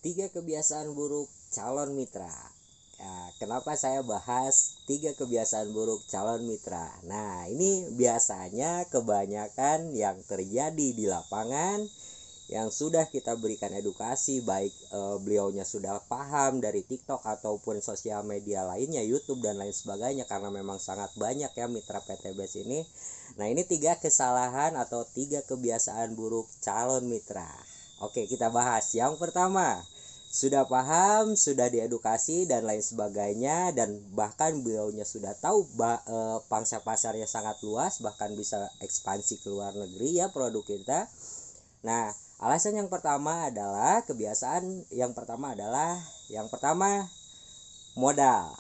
Tiga kebiasaan buruk calon mitra. Kenapa saya bahas tiga kebiasaan buruk calon mitra? Nah, ini biasanya kebanyakan yang terjadi di lapangan yang sudah kita berikan edukasi, baik beliaunya sudah paham dari TikTok ataupun sosial media lainnya, YouTube dan lain sebagainya, karena memang sangat banyak ya mitra PTBS ini. Nah, ini tiga kesalahan atau tiga kebiasaan buruk calon mitra. Oke, kita bahas. Yang pertama, sudah paham, sudah diedukasi dan lain sebagainya, dan bahkan beliaunya sudah tahu pangsa pasarnya sangat luas, bahkan bisa ekspansi ke luar negeri ya produk kita. Nah, alasan yang pertama adalah yang pertama modal.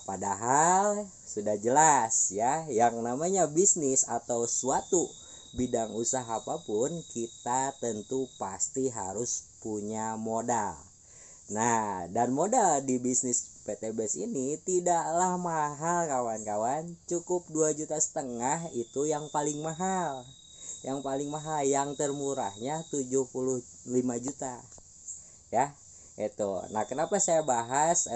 Padahal sudah jelas ya, yang namanya bisnis atau suatu bidang usaha apapun, kita tentu pasti harus punya modal. Nah, dan modal di bisnis PTBS ini tidaklah mahal kawan-kawan, cukup 2,5 juta itu yang paling mahal. Yang termurahnya 75 juta. Ya, itu. Nah, kenapa saya bahas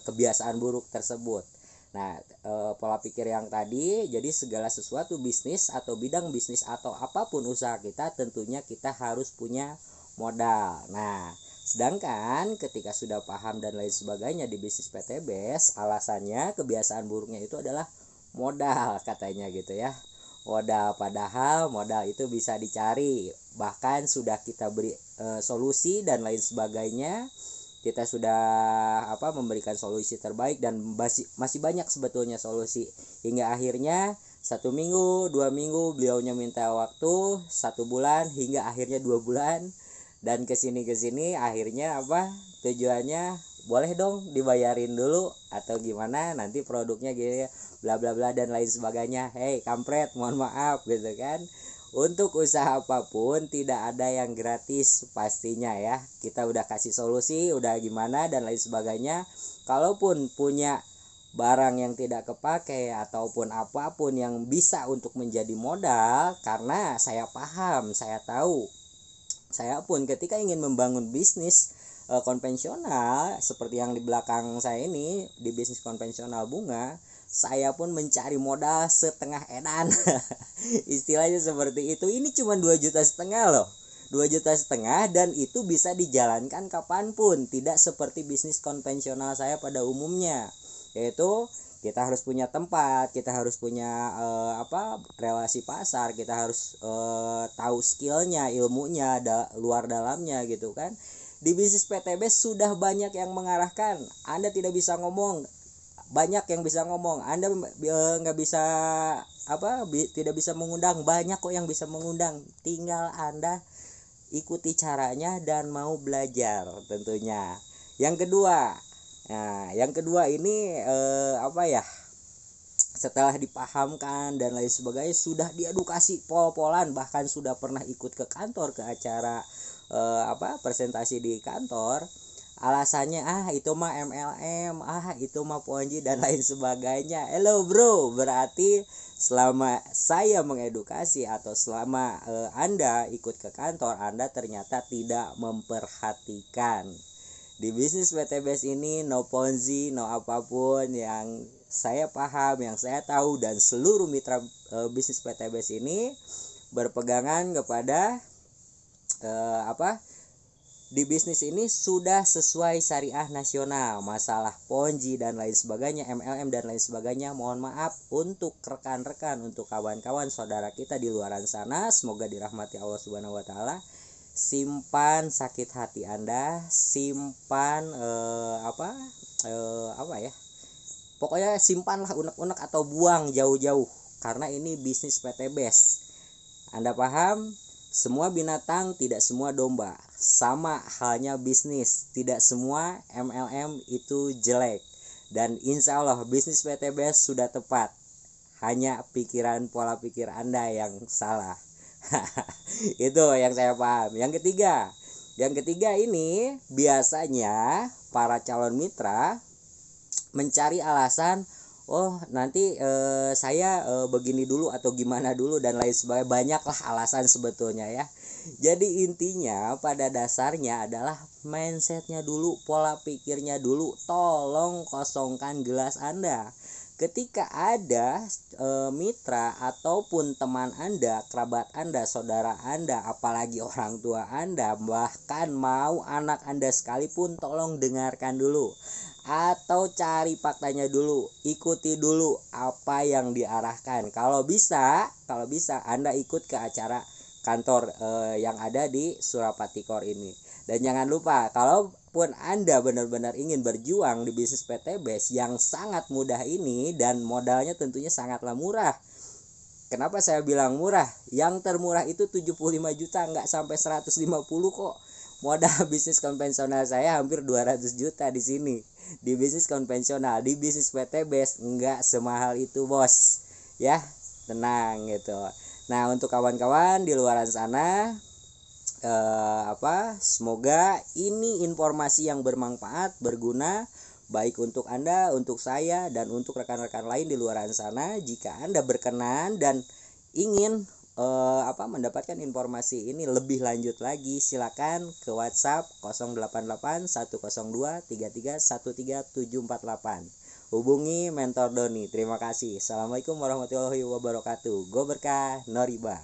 kebiasaan buruk tersebut? Nah, pola pikir yang tadi, jadi segala sesuatu bisnis atau bidang bisnis atau apapun usaha kita, tentunya kita harus punya modal. Nah, sedangkan ketika sudah paham dan lain sebagainya di bisnis PTBS, alasannya kebiasaan buruknya itu adalah modal katanya gitu ya. Modal, padahal modal itu bisa dicari, bahkan sudah kita beri solusi dan lain sebagainya, kita sudah memberikan solusi terbaik, dan masih banyak sebetulnya solusi, hingga akhirnya 1 minggu 2 minggu beliaunya minta waktu 1 bulan, hingga akhirnya 2 bulan, dan kesini akhirnya tujuannya, boleh dong dibayarin dulu atau gimana, nanti produknya gitu ya, bla bla bla dan lain sebagainya. Hei kampret, mohon maaf gitu kan. Untuk usaha apapun tidak ada yang gratis pastinya ya. Kita udah kasih solusi, udah gimana dan lain sebagainya. Kalaupun punya barang yang tidak kepake ataupun apapun yang bisa untuk menjadi modal, karena saya paham, saya tahu, saya pun ketika ingin membangun bisnis konvensional seperti yang di belakang saya ini, di bisnis konvensional bunga, saya pun mencari modal setengah edan. Istilahnya seperti itu. Ini cuma 2,5 juta loh, 2,5 juta, dan itu bisa dijalankan kapanpun, tidak seperti bisnis konvensional saya pada umumnya, yaitu kita harus punya tempat, kita harus punya relasi pasar, kita harus tahu skillnya, ilmunya, luar dalamnya gitu kan. Di bisnis PTB sudah banyak yang mengarahkan. Anda tidak bisa ngomong, banyak yang bisa ngomong. Anda nggak bisa tidak bisa mengundang, banyak kok yang bisa mengundang. Tinggal Anda ikuti caranya dan mau belajar tentunya. Yang kedua ini setelah dipahamkan dan lain sebagainya, sudah diedukasi pol-polan, bahkan sudah pernah ikut ke kantor, ke acara presentasi di kantor, alasannya itu mah MLM, itu mah Ponzi dan lain sebagainya. Hello bro, berarti selama saya mengedukasi atau selama Anda ikut ke kantor, Anda ternyata tidak memperhatikan. Di bisnis PTBS ini no Ponzi, no apapun. Yang saya paham, yang saya tahu, dan seluruh mitra bisnis PTBS ini berpegangan kepada di bisnis ini sudah sesuai syariah nasional. Masalah Ponzi dan lain sebagainya, MLM dan lain sebagainya, mohon maaf untuk rekan-rekan, untuk kawan-kawan saudara kita di luaran sana, semoga dirahmati Allah Subhanahu wa taala. Simpan sakit hati Anda, simpan pokoknya simpanlah unek-unek atau buang jauh-jauh, karena ini bisnis PTBS. Anda paham? Semua binatang, tidak semua domba. Sama halnya bisnis, tidak semua MLM itu jelek. Dan insya Allah bisnis PTBS sudah tepat. Hanya pola pikir Anda yang salah. Itu yang saya paham. Yang ketiga ini biasanya para calon mitra mencari alasan, nanti saya begini dulu atau gimana dulu dan lain sebagainya. Banyaklah alasan sebetulnya ya. Jadi intinya pada dasarnya adalah mindsetnya dulu, pola pikirnya dulu. Tolong kosongkan gelas Anda. Ketika ada mitra ataupun teman Anda, kerabat Anda, saudara Anda, apalagi orang tua Anda, bahkan mau anak Anda sekalipun, tolong dengarkan dulu atau cari faktanya dulu, ikuti dulu apa yang diarahkan. Kalau bisa Anda ikut ke acara kantor yang ada di Surapati Core ini. Dan jangan lupa, kalaupun Anda benar-benar ingin berjuang di bisnis PTBS yang sangat mudah ini, dan modalnya tentunya sangatlah murah. Kenapa saya bilang murah? Yang termurah itu 75 juta, nggak sampai 150 kok. Modal bisnis konvensional saya hampir 200 juta di sini. Di bisnis konvensional, di bisnis PTBS nggak semahal itu, bos. Ya, tenang gitu. Nah, untuk kawan-kawan di luaran sana, semoga ini informasi yang bermanfaat, berguna, baik untuk Anda, untuk saya, dan untuk rekan-rekan lain di luaran sana. Jika Anda berkenan dan ingin mendapatkan informasi ini lebih lanjut lagi, silakan ke WhatsApp 088 102 33 13748. Hubungi Mentor Doni. Terima kasih. Assalamualaikum warahmatullahi wabarakatuh. Go berkah, no riba.